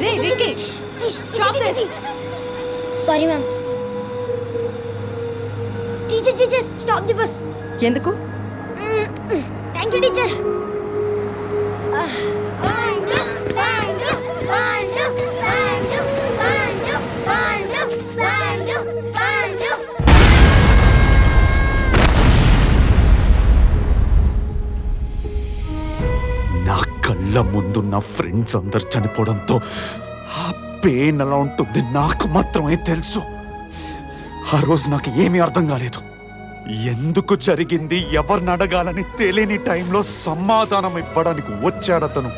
Hey, Vicky! Stop this! Sorry, ma'am. Teacher, stop the bus. ఎందుకు? Thank you, teacher. నా కళ్ళ ముందు నా ఫ్రెండ్స్ అందరు చనిపోవడంతో ఆ పెయిన్ ఎలా ఉంటుంది నాకు మాత్రమే తెలుసు. ఆ రోజు నాకు ఏమీ అర్థం కాలేదు. ఎందుకు జరిగింది, ఎవరిని అడగాలని తెలియని టైంలో సమాధానం ఇవ్వడానికి వచ్చాడతను.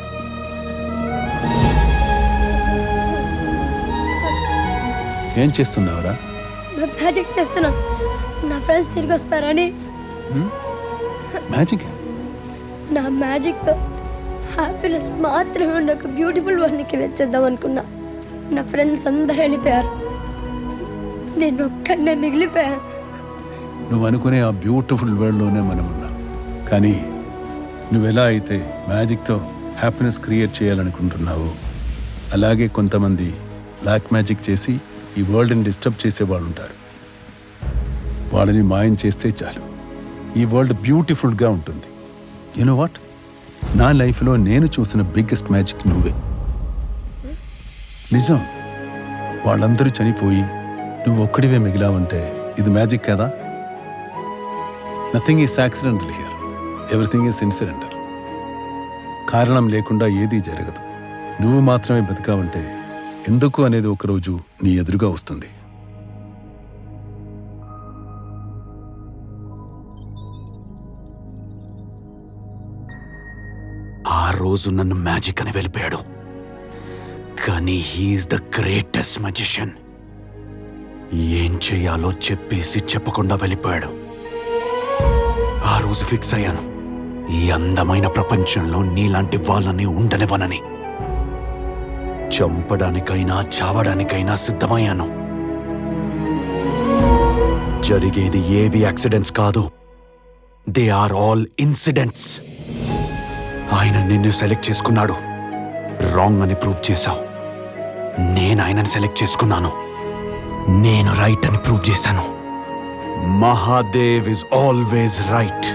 ఏం చేస్తున్నావురా? మ్యాజిక్ చేస్తున్నా. నా ఫ్రెండ్స్ తిరిగి వస్తారని. మ్యాజిక్? నా మ్యాజిక్తో హ్యాపీనెస్ మాత్రమే ఉన్న ఒక బ్యూటిఫుల్ వరల్డ్ని క్రియేట్ చేద్దాం అనుకున్నా. నా ఫ్రెండ్స్ అందరూ వెళ్ళిపోయారు, నేను ఒక్కనే మిగిలిపోయాను. నువ్వు అనుకునే ఆ బ్యూటిఫుల్ వరల్డ్లోనే మనం ఉన్నాం. కానీ నువ్వెలా అయితే మ్యాజిక్తో హ్యాపీనెస్ క్రియేట్ చేయాలనుకుంటున్నావు, అలాగే కొంతమంది బ్లాక్ మ్యాజిక్ చేసి ఈ వరల్డ్ని డిస్టర్బ్ చేసేవాళ్ళు ఉంటారు. వాళ్ళని మాయం చేస్తే చాలు, ఈ వరల్డ్ బ్యూటిఫుల్గా ఉంటుంది. యు నో వాట్, నా లైఫ్లో నేను చూసిన బిగ్గెస్ట్ మ్యాజిక్ నువ్వే. నిజం, వాళ్ళందరూ చనిపోయి నువ్వు ఒక్కడివే మిగిలావంటే ఇది మ్యాజిక్ కదా? Nothing is accidental here, everything is incidental. కారణం లేకుండా ఏదీ జరగదు. నువ్వు మాత్రమే బతికావంటే ఎందుకు అనేది ఒకరోజు నీ ఎదురుగా వస్తుంది. ఆ రోజు నన్ను మ్యాజిక్ అని వెళ్ళిపోయాడు, కానీ హీఈస్ ద గ్రేటెస్ట్ మ్యాజిషియన్. ఏం చేయాలో చెప్పేసి చెప్పకుండా వెళ్ళిపోయాడు. ఆ రోజు ఫిక్స్ అయ్యాను, ఈ అందమైన ప్రపంచంలో నీలాంటి వాళ్ళని ఉండనివ్వనని. చంపడానికైనా చావడానికైనా సిద్ధమయ్యాను. జరిగేది ఏవి యాక్సిడెంట్స్ కాదు, దే ఆర్ ఆల్ ఇన్సిడెంట్స్. ఆయన నిన్ను సెలెక్ట్ చేసుకున్నాడు, రాంగ్ అని ప్రూవ్ చేశావు. నేను ఆయనని సెలెక్ట్ చేసుకున్నాను, నేను రైట్ అని ప్రూవ్ చేశాను. Mahadev is always right.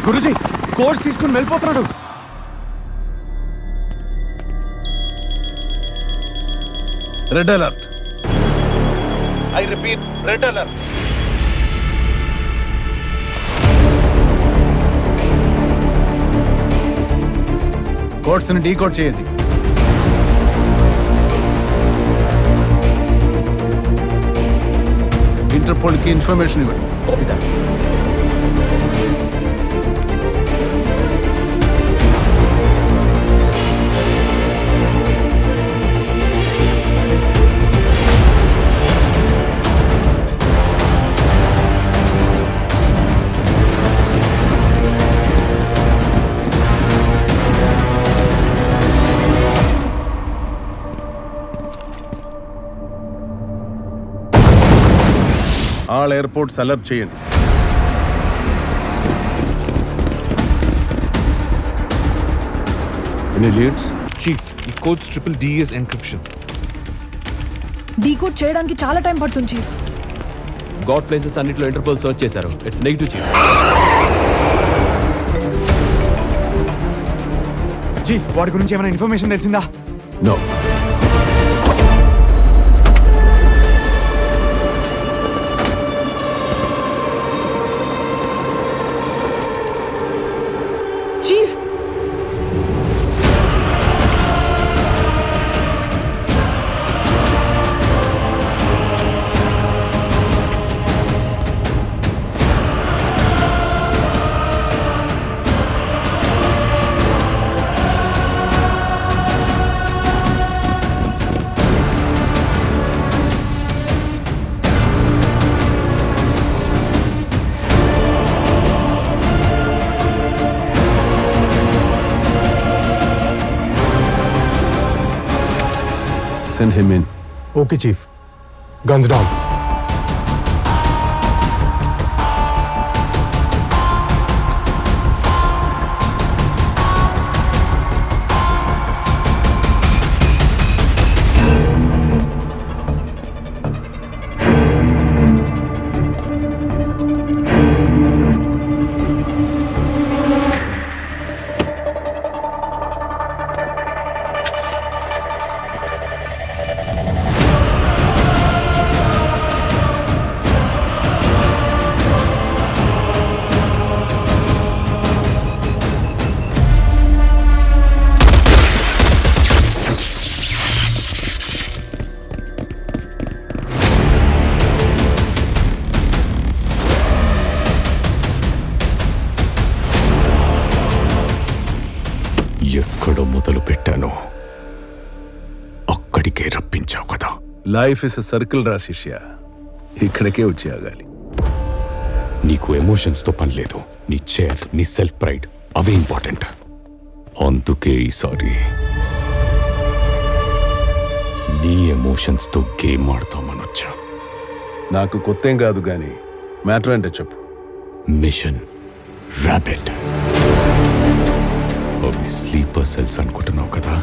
Guruji, course తీసుకుని వెళ్ళిపోతున్నాడు. Red alert. I repeat, red alert. కోడ్స్ని డీకోడ్ చేయండి. ఇంటర్పోల్కి ఇన్ఫర్మేషన్ ఇవ్వండి. ఆల్ ఎయిర్పోర్ట్స్ అలర్ట్ చేయండి. Any leads? Chief, ఈ codes triple DS encryption. Decode చేయడానికి చాలా టైం పడుతుంది చీఫ్. గాడ్ ప్లేసెస్ అన్నిట్లో ఇంటర్పోల్ సర్చ్ చేశారు. It's negative chief. జీ వాడి గురించి ఏమైనా ఇన్ఫర్మేషన్ తెలిసిందా? No. Chief Send him in. Okay chief. Guns down. ఎక్కడ మొదలు పెట్టానో అక్కడికే రప్పించావు కదా. లైఫ్ ఇస్ ఎ సర్కిల్ రా శిష్య. ఇక్కడికే వచ్చి ఆగాలి. నీకు ఎమోషన్స్తో పని లేదు. నీ చైర్, నీ సెల్ఫ్ ప్రైడ్ అవే ఇంపార్టెంట్. అందుకే ఈసారి నీ ఎమోషన్స్తో గేమ్ ఆడతామనొచ్చా. నాకు కొత్తేం కాదు కానీ మ్యాటర్ అంటే చెప్పు. Mission rabbit. అవి స్లీపర్ సెల్స్ అనుకుంటున్నావు కదా.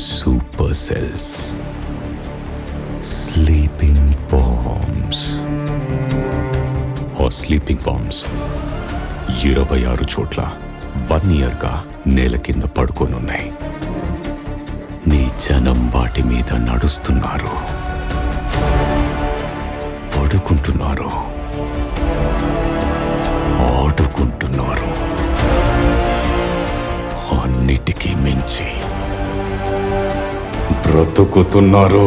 Super cells, sleeping bombs. ఆ స్లీపింగ్ బాంబ్స్ 26 చోట్ల 1 ఇయర్గా నేల కింద పడుకొనున్నాయి. నీ జనం వాటి మీద నడుస్తున్నారు, పడుకుంటున్నారు, ఆడుకుంటున్నారు. అన్నిటికీ మించి బ్రతుకుతున్నారు.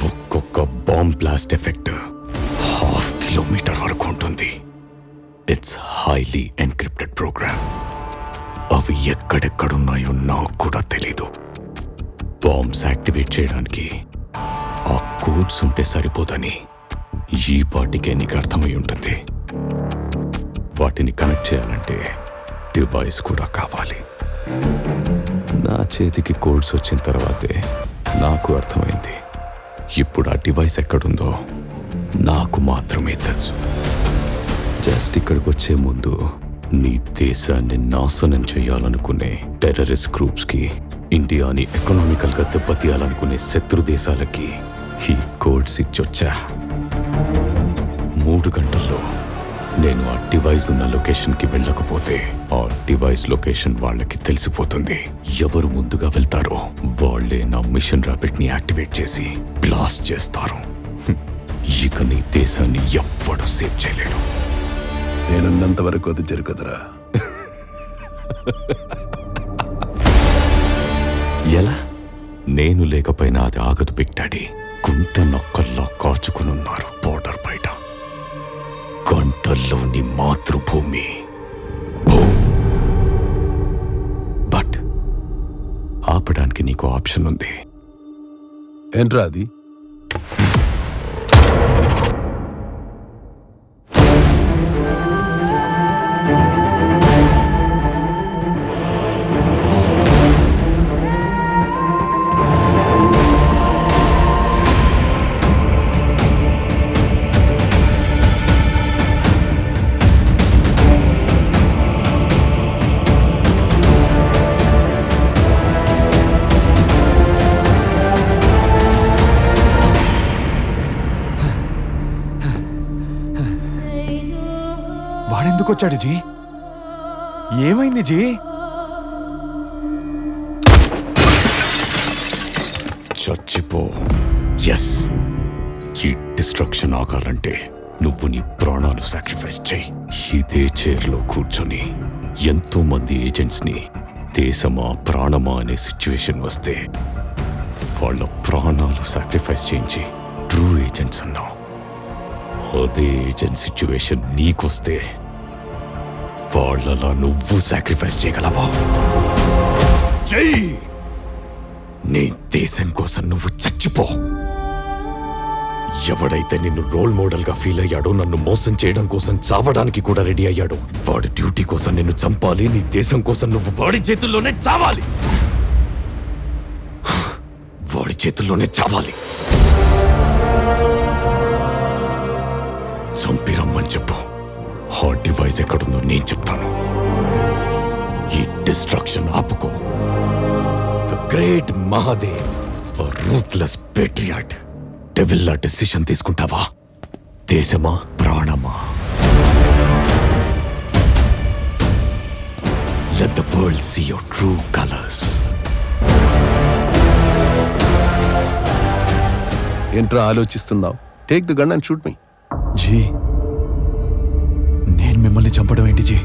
ఒక్కొక్క బాంబ్ బ్లాస్ట్ ఎఫెక్ట్ 1/2 కిలోమీటర్ వరకు ఉంటుంది. It's highly encrypted program. అవి ఎక్కడెక్కడున్నాయో నాకు కూడా తెలీదు. బాంబ్స్ యాక్టివేట్ చేయడానికి ఆ కోడ్స్ ఉంటే సరిపోదని ఈ పాటికే నీకు అర్థమై ఉంటుంది. వాటిని కనెక్ట్ చేయాలంటే డివైస్ కూడా కావాలి. నా చేతికి కోడ్స్ వచ్చిన తర్వాతే నాకు అర్థమైంది ఇప్పుడు ఆ డివైస్ ఎక్కడుందో నాకు మాత్రమే తెలుసు. జస్ట్ ఇక్కడికి వచ్చే ముందు నీ దేశాన్ని నాశనం చేయాలనుకునే టెర్రరిస్ట్ గ్రూప్స్కి, ఇండియాని ఎకనామికల్గా దెబ్బతీయాలనుకునే శత్రు దేశాలకి ఈ కోడ్స్ ఇచ్చొచ్చా. 3 గంటల్లో నేను ఆ డివైస్ ఉన్న లొకేషన్కి వెళ్ళకపోతే ఆ డివైస్ లొకేషన్ వాళ్ళకి తెలిసిపోతుంది. ఎవరు ముందుగా వెళ్తారో వాళ్ళే నా మిషన్ ర్యాబిట్ని యాక్టివేట్ చేసి బ్లాస్ట్ చేస్తారు. ఇక నీ దేశాన్ని ఎవ్వడూ సేవ్ చేయలేడు. నేనున్నంత వరకు అది జరుగుతురా. ఎలా? నేను లేకపోయినా అది ఆగదు బిగ్ డాడీ. గుంట నొక్కల్లా కాచుకునున్నారు బోర్డర్ బయట. గంటల్లోని మాతృభూమి. బట్ ఆపడానికి నీకు ఆప్షన్ ఉంది. ఏంట్రా అది? ఎందుకు వచ్చాడు జీ? ఏమైంది జీ? చచ్చిపో. ఎస్, ఈ డిస్ట్రక్షన్ ఆగాలంటే నువ్వు నీ ప్రాణాలు సాక్రిఫైస్ చేయి. ఇదే చైర్లో కూర్చొని ఎంతో మంది ఏజెంట్స్ ని దేశమా ప్రాణమా అనే సిచ్యువేషన్ వస్తే వాళ్ళ ప్రాణాలు సాక్రిఫైస్ చేయించి ట్రూ ఏజెంట్స్ అన్నావు. అదే ఏజెంట్ సిచ్యువేషన్ నీకొస్తే వాళ్ళలా నువ్వు సాక్రిఫైస్ చేయగలవా? చెయ్యి. నీ దేశం కోసం నువ్వు చచ్చిపో. ఎవడైతే నిన్ను రోల్ మోడల్ గా ఫీల్ అయ్యాడో, నన్ను మోసం చేయడం కోసం చావడానికి కూడా రెడీ అయ్యాడో, వాడి డ్యూటీ కోసం నిన్ను చంపాలి. నీ దేశం కోసం నువ్వు వాడి చేతుల్లోనే చావాలి. వాడి చేతుల్లోనే చావాలి. చంపి రమ్మని చెప్పు. ఆ డివైస్ ఎక్కడుందో నేను చెప్తాను. ఈ డిస్ట్రక్షన్ ఆపుకో. The great Mahadev, ruthless patriot, డెవిల్లా డెసిషన్ తీసుకుంటావా? దేశమా ప్రాణమా? Let the world see your true colours. ఏంట్రా ఆలోచిస్తున్నావు? Take the gun and shoot me. G, నేను మిమ్మల్ని చంపడం ఏంటి జీ?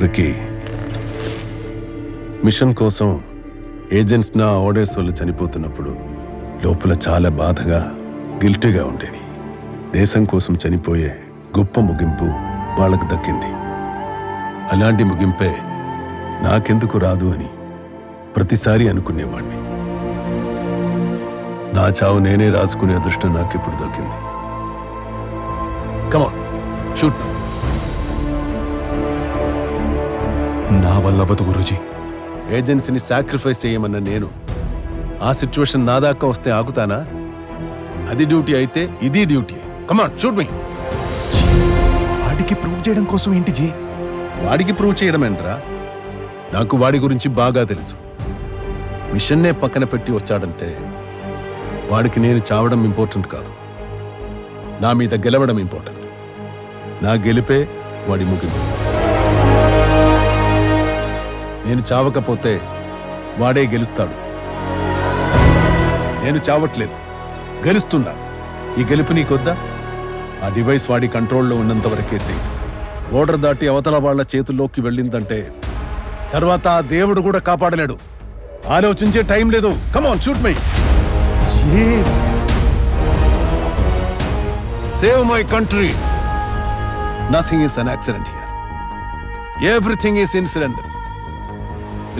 రికీ, మిషన్ కోసం ఏజెంట్స్ నా ఆర్డర్స్ వల్ల చనిపోతున్నప్పుడు లోపల చాలా బాధగా, గిల్టీగా ఉండేది. దేశం కోసం చనిపోయే గొప్ప ముగింపు వాళ్ళకు దక్కింది. అలాంటి ముగింపే నాకెందుకు రాదు అని ప్రతిసారి అనుకునేవాణ్ణి. నా చావు నేనే రాసుకునే అదృష్టం నాకిప్పుడు దక్కింది. కమాన్, షూట్. నా వల్ల అవ్వదు గురూజీ. ఏజెన్సీని సాక్రిఫైస్ చేయమన్న నేను ఆ సిచ్యువేషన్ నా దాకా వస్తే ఆగుతానా? అది డ్యూటీ అయితే ఇది డ్యూటీ. కమాన్, షూట్ మీ. వాడికి ప్రూవ్ చేయడం కోసం ఏంటి జీ? వాడికి ప్రూవ్ చేయడం ఏంట్రా? నాకు వాడి గురించి బాగా తెలుసు. మిషన్నే పక్కన పెట్టి వచ్చాడంటే వాడికి నేను చావడం ఇంపార్టెంట్ కాదు, నా మీద గెలవడం ఇంపార్టెంట్. నా గెలిపే వాడి ముగింపు. నేను చావకపోతే వాడే గెలుస్తాడు. నేను చావట్లేదు, గెలుస్తున్నాను. ఈ గెలుపు నీకొద్దా? ఆ డివైస్ వాడి కంట్రోల్లో ఉన్నంత వరకే సేఫ్. బోర్డర్ దాటి అవతల వాళ్ళ చేతుల్లోకి వెళ్ళిందంటే తర్వాత ఆ దేవుడు కూడా కాపాడలేడు. ఆలోచించే టైం లేదు. Come on, shoot me. Save my country. Nothing is an accident here. Everything is in cylinder.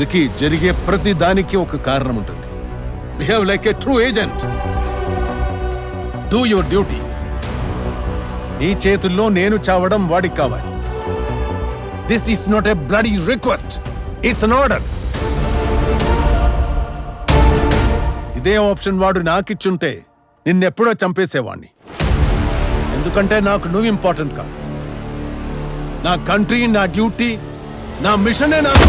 Ricky, జరిగే ప్రతి దానికి ఒక కారణం ఉంటుంది. Behave like a true agent. Do your duty. నీ చేతుల్లో నేను చావడం వాడికి కావాలి. This is not a bloody request, it's an order. ఇదే ఆప్షన్ వాడు నాకిచ్చుంటే నిన్నెప్పుడో చంపేసేవాణ్ణి. ఎందుకంటే నాకు నువ్వు ఇంపార్టెంట్ కాదు. నా కంట్రీ, నా డ్యూటీ, నా మిషనే నాకు